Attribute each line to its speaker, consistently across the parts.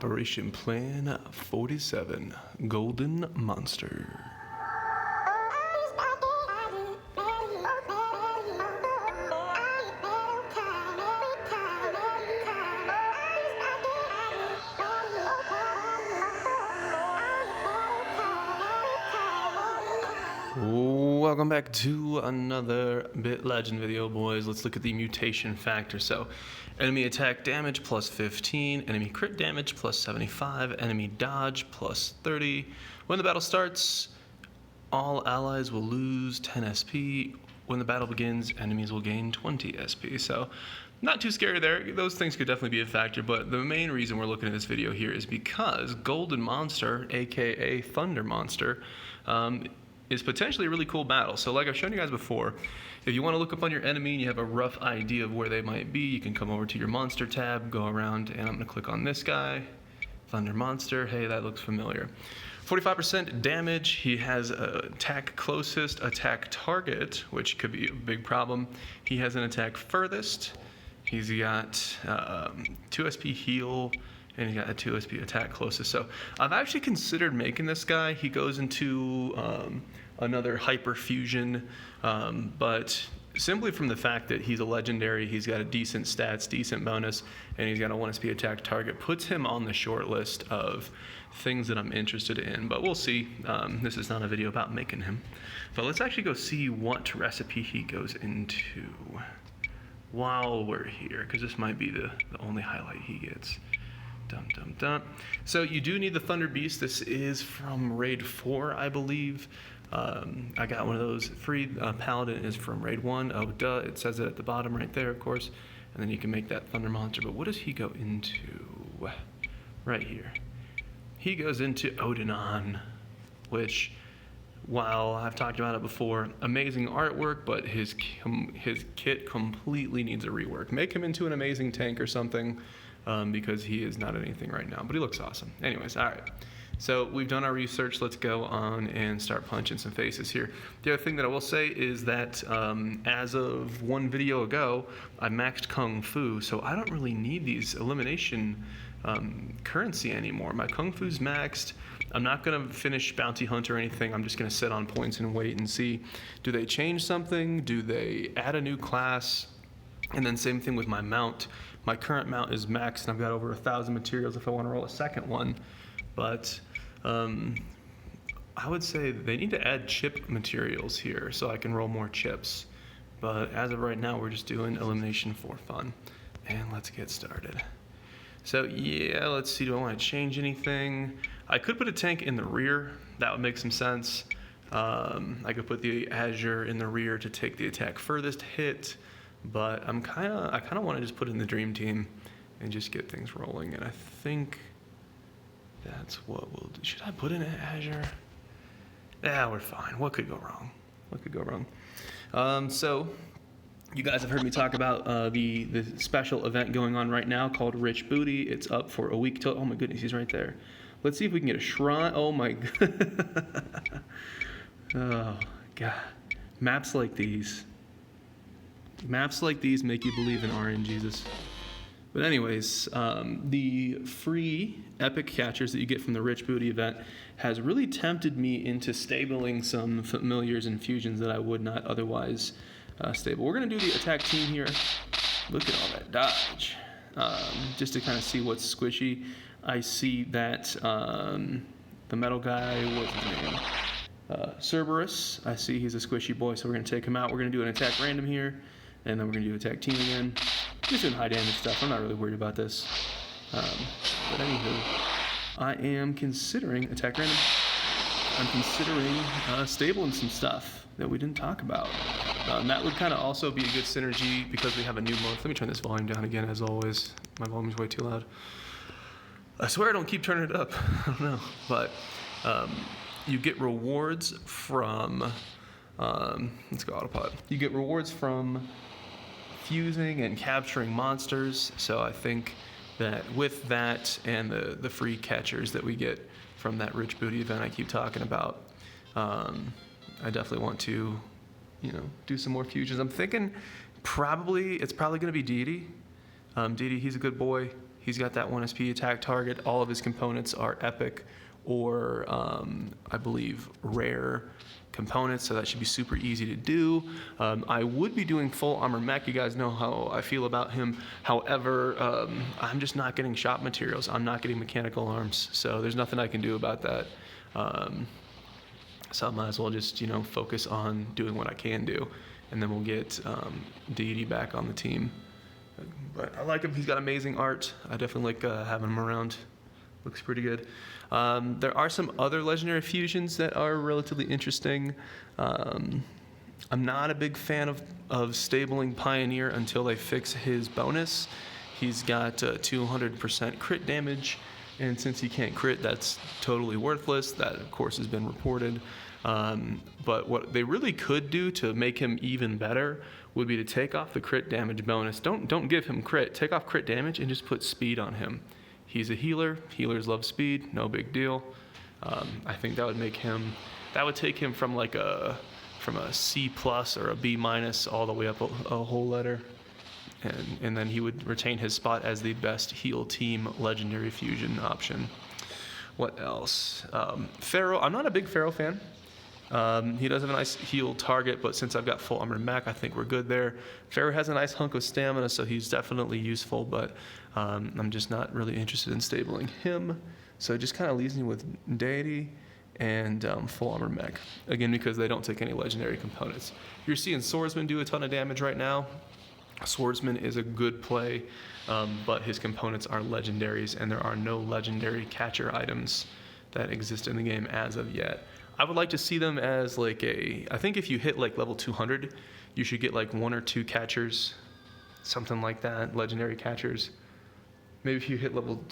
Speaker 1: Operation Plan 47, Golden Monster. Welcome back to another Bit Legend video, boys. Let's look at the mutation factor. So, enemy attack damage plus 15, enemy crit damage plus 75, enemy dodge plus 30. When the battle starts, all allies will lose 10 SP. When the battle begins, enemies will gain 20 SP. So, not too scary there. Those things could definitely be a factor, but the main reason we're looking at this video here is because Golden Monster, aka Thunder Monster, is potentially a really cool battle. So like I've shown you guys before, if you want to look up on your enemy and you have a rough idea of where they might be, you can come over to your monster tab, go around, and I'm going to click on this guy, Thunder Monster. Hey, that looks familiar. 45% damage. He has attack closest, attack target, which could be a big problem. He has an attack furthest. He's got 2 SP heal, and he got a 2 SP attack closest. So I've actually considered making this guy. He goes into another hyper fusion, but simply from the fact that he's a legendary, he's got a decent stats, decent bonus, and he's got a 1 SP attack target, puts him on the short list of things that I'm interested in. But we'll see. This is not a video about making him. But let's actually go see what recipe he goes into while we're here, because this might be the only highlight he gets. Dum dum dum. So you do need the Thunder Beast. This is from Raid 4, I believe. I got one of those free. Paladin is from Raid 1. Oh, duh. It says it at the bottom right there, of course. And then you can make that Thunder Monster. But what does he go into? Right here. He goes into Odinon, which, while I've talked about it before, amazing artwork, but his kit completely needs a rework. Make him into an amazing tank or something. Because he is not anything right now, but he looks awesome. Anyways, all right. So we've done our research. Let's go on and start punching some faces here. The other thing that I will say is that as of one video ago, I maxed Kung Fu, so I don't really need these elimination currency anymore. My Kung Fu's maxed. I'm not going to finish Bounty Hunt or anything. I'm just going to sit on points and wait and see. Do they change something? Do they add a new class? And then same thing with my mount. My current mount is maxed, and I've got over 1,000 materials if I want to roll a second one. But I would say they need to add chip materials here so I can roll more chips. But as of right now, we're just doing elimination for fun. And let's get started. So yeah, let's see, do I want to change anything? I could put a tank in the rear. That would make some sense. I could put the Azure in the rear to take the attack furthest hit. But I kind of want to just put in the dream team and just get things rolling. And I think that's what we'll do. Should I put in an Azure? Yeah, we're fine. What could go wrong? What could go wrong? So you guys have heard me talk about the special event going on right now called Rich Booty. It's up for a week till. Oh my goodness, he's right there. Let's see if we can get a shrine. Oh my god. Oh god. Maps like these make you believe in RNGesus. But anyways, the free epic catchers that you get from the Rich Booty event has really tempted me into stabling some familiars and fusions that I would not otherwise stable. We're going to do the attack team here. Look at all that dodge. Just to kind of see what's squishy. I see that the metal guy, what's his name? Cerberus. I see he's a squishy boy, so we're going to take him out. We're going to do an attack random here. And then we're going to do attack team again. Just doing high damage stuff. I'm not really worried about this. But anywho, I am considering attack random. I'm considering stabling some stuff that we didn't talk about. That would kind of also be a good synergy because we have a new month. Let me turn this volume down again as always. My volume's way too loud. I swear I don't keep turning it up. I don't know. But you get rewards from... let's go autopod. You get rewards from fusing and capturing monsters, so I think that with that and the free catchers that we get from that Rich Booty event I keep talking about, I definitely want to, do some more fusions. I'm thinking it's probably going to be Deity. Deity, he's a good boy. He's got that 1 SP attack target. All of his components are epic or I believe rare components, so that should be super easy to do. I would be doing full armor mech. You guys know how I feel about him. However, I'm just not getting shop materials. I'm not getting mechanical arms, so there's nothing I can do about that. So I might as well just, you know, focus on doing what I can do, and then we'll get Deity back on the team. But I like him. He's got amazing art. I definitely like having him around. Looks pretty good. There are some other legendary fusions that are relatively interesting. I'm not a big fan of stabling Pioneer until they fix his bonus. He's got 200% crit damage, and since he can't crit, that's totally worthless. That, of course, has been reported. But what they really could do to make him even better would be to take off the crit damage bonus. Don't give him crit. Take off crit damage and just put speed on him. He's a healer. Healers love speed. No big deal. I think that would make him. That would take him from like from a C+ or a B- all the way up a whole letter, and then he would retain his spot as the best heal team legendary fusion option. What else? Pharaoh. I'm not a big Pharaoh fan. He does have a nice heal target, but since I've got full armor mech, I think we're good there. Pharaoh has a nice hunk of stamina, so he's definitely useful, but I'm just not really interested in stabling him. So it just kind of leaves me with Deity and full armor mech. Again, because they don't take any legendary components. You're seeing Swordsman do a ton of damage right now. Swordsman is a good play, but his components are legendaries, and there are no legendary catcher items that exist in the game as of yet. I would like to see them as like I think if you hit like level 200, you should get like 1 or 2 catchers, something like that, legendary catchers. Maybe if you hit level,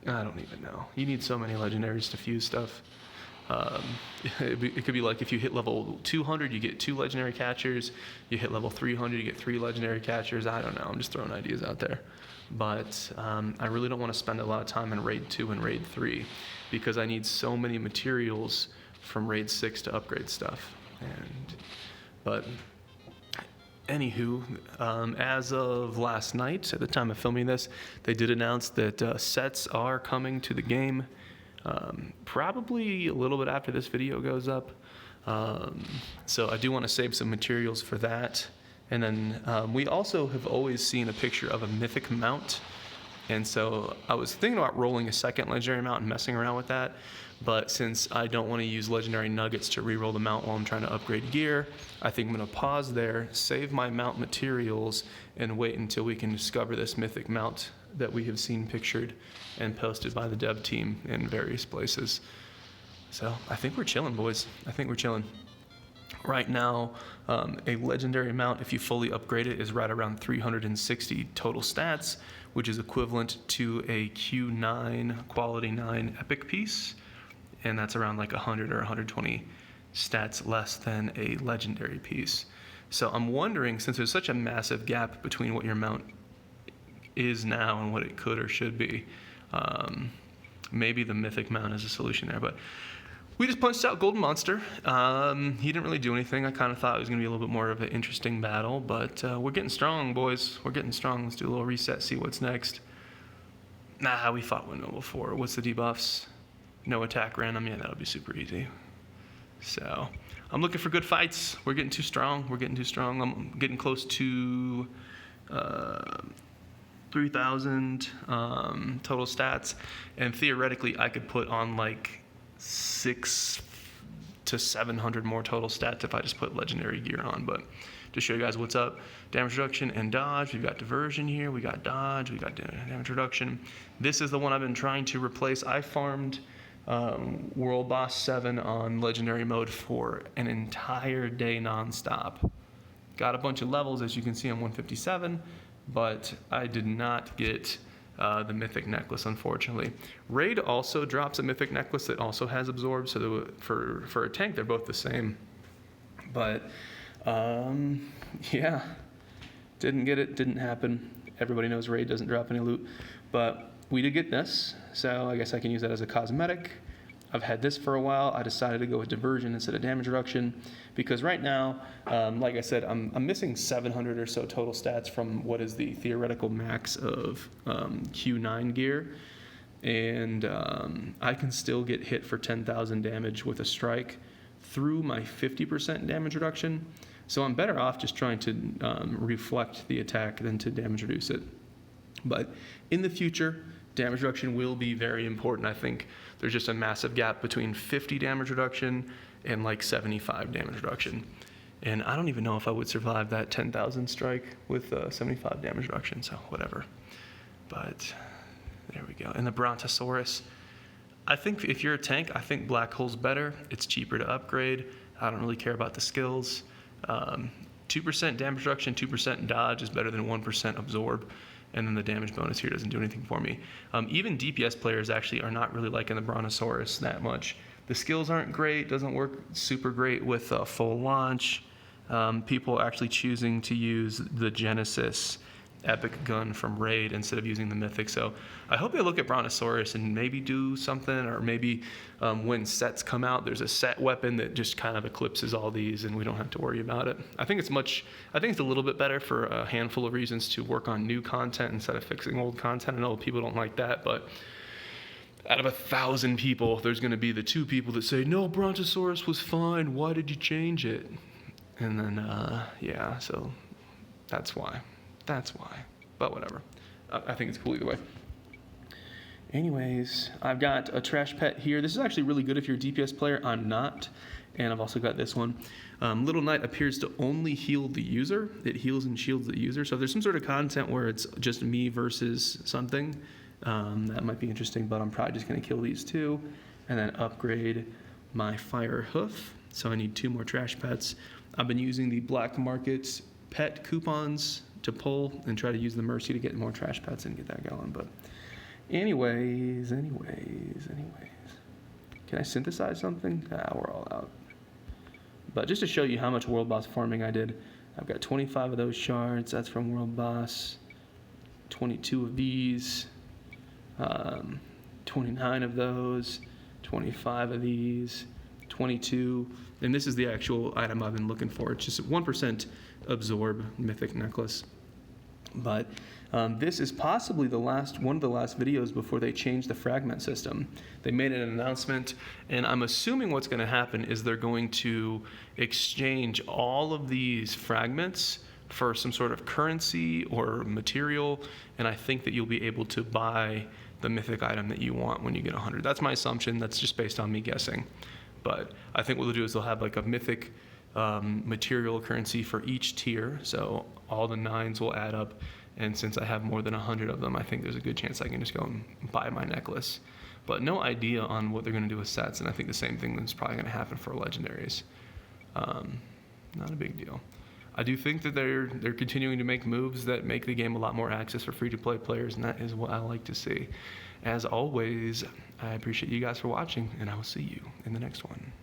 Speaker 1: I don't even know. You need so many legendaries to fuse stuff. It could be like if you hit level 200, you get 2 legendary catchers. You hit level 300, you get 3 legendary catchers. I don't know. I'm just throwing ideas out there. But I really don't want to spend a lot of time in Raid 2 and Raid 3 because I need so many materials from Raid 6 to upgrade stuff. But anywho, as of last night, at the time of filming this, they did announce that sets are coming to the game. Probably a little bit after this video goes up. So I do want to save some materials for that. And then we also have always seen a picture of a mythic mount. And so I was thinking about rolling a second legendary mount and messing around with that. But since I don't want to use legendary nuggets to reroll the mount while I'm trying to upgrade gear, I think I'm going to pause there, save my mount materials, and wait until we can discover this mythic mount that we have seen pictured and posted by the dev team in various places. So I think we're chilling, boys. I think we're chilling. Right now, a legendary mount, if you fully upgrade it, is right around 360 total stats, which is equivalent to a Q9 quality 9 epic piece. And that's around like 100 or 120 stats less than a legendary piece. So I'm wondering, since there's such a massive gap between what your mount is now and what it could or should be, maybe the mythic mount is a solution there. But we just punched out Golden Monster. He didn't really do anything. I kind of thought it was going to be a little bit more of an interesting battle, but we're getting strong, boys. We're getting strong. Let's do a little reset, see what's next. We fought Windmill before. What's the debuffs? No attack random. Yeah, that'll be super easy. So I'm looking for good fights. We're getting too strong. We're getting too strong. I'm getting close to 3,000 total stats, and theoretically I could put on like 600 to 700 more total stats if I just put legendary gear on. But to show you guys what's up, damage reduction and dodge. We've got diversion here. We got dodge. We got damage reduction. This is the one I've been trying to replace. I farmed World Boss 7 on legendary mode for an entire day nonstop. Got a bunch of levels, as you can see, on 157, but I did not get the mythic necklace, unfortunately. Raid also drops a mythic necklace that also has absorb, so for a tank they're both the same. But yeah, didn't get it, didn't happen. Everybody knows Raid doesn't drop any loot, but we did get this, so I guess I can use that as a cosmetic. I've had this for a while. I decided to go with diversion instead of damage reduction because right now, like I said, I'm missing 700 or so total stats from what is the theoretical max of Q9 gear. And I can still get hit for 10,000 damage with a strike through my 50% damage reduction. So I'm better off just trying to reflect the attack than to damage reduce it. But in the future, damage reduction will be very important. I think there's just a massive gap between 50 damage reduction and like 75 damage reduction. And I don't even know if I would survive that 10,000 strike with 75 damage reduction, so whatever. But there we go. And the Brontosaurus, I think if you're a tank, I think Black Hole's better. It's cheaper to upgrade. I don't really care about the skills. 2% damage reduction, 2% dodge is better than 1% absorb. And then the damage bonus here doesn't do anything for me. Even DPS players actually are not really liking the Brontosaurus that much. The skills aren't great, doesn't work super great with full launch. People are actually choosing to use the Genesis epic gun from Raid instead of using the Mythic. So I hope they look at Brontosaurus and maybe do something, or maybe when sets come out, there's a set weapon that just kind of eclipses all these and we don't have to worry about it. I think it's a little bit better for a handful of reasons to work on new content instead of fixing old content. I know people don't like that, but out of 1,000 people, there's going to be the 2 people that say, no, Brontosaurus was fine, why did you change it? And then, yeah, so that's why. But whatever. I think it's cool either way. Anyways, I've got a trash pet here. This is actually really good if you're a DPS player. I'm not. And I've also got this one. Little Knight appears to only heal the user. It heals and shields the user. So if there's some sort of content where it's just me versus something, that might be interesting, but I'm probably just going to kill these 2 and then upgrade my Fire Hoof. So I need 2 more trash pets. I've been using the black market pet coupons to pull and try to use the Mercy to get more trash pets and get that going. But anyways. Can I synthesize something? We're all out. But just to show you how much world boss farming I did, I've got 25 of those shards. That's from world boss. 22 of these. 29 of those. 25 of these. 22. And this is the actual item I've been looking for. It's just 1% absorb mythic necklace. But this is possibly one of the last videos before they changed the fragment system. They made an announcement, and I'm assuming what's going to happen is they're going to exchange all of these fragments for some sort of currency or material, and I think that you'll be able to buy the mythic item that you want when you get 100. That's my assumption. That's just based on me guessing. But I think what they'll do is they'll have like a mythic material currency for each tier, so all the 9s will add up, and since I have more than 100 of them, I think there's a good chance I can just go and buy my necklace. But no idea on what they're going to do with sets, and I think the same thing is probably going to happen for legendaries. Not a big deal. I do think that they're continuing to make moves that make the game a lot more access for free-to-play players, and that is what I like to see. As always, I appreciate you guys for watching, and I will see you in the next one.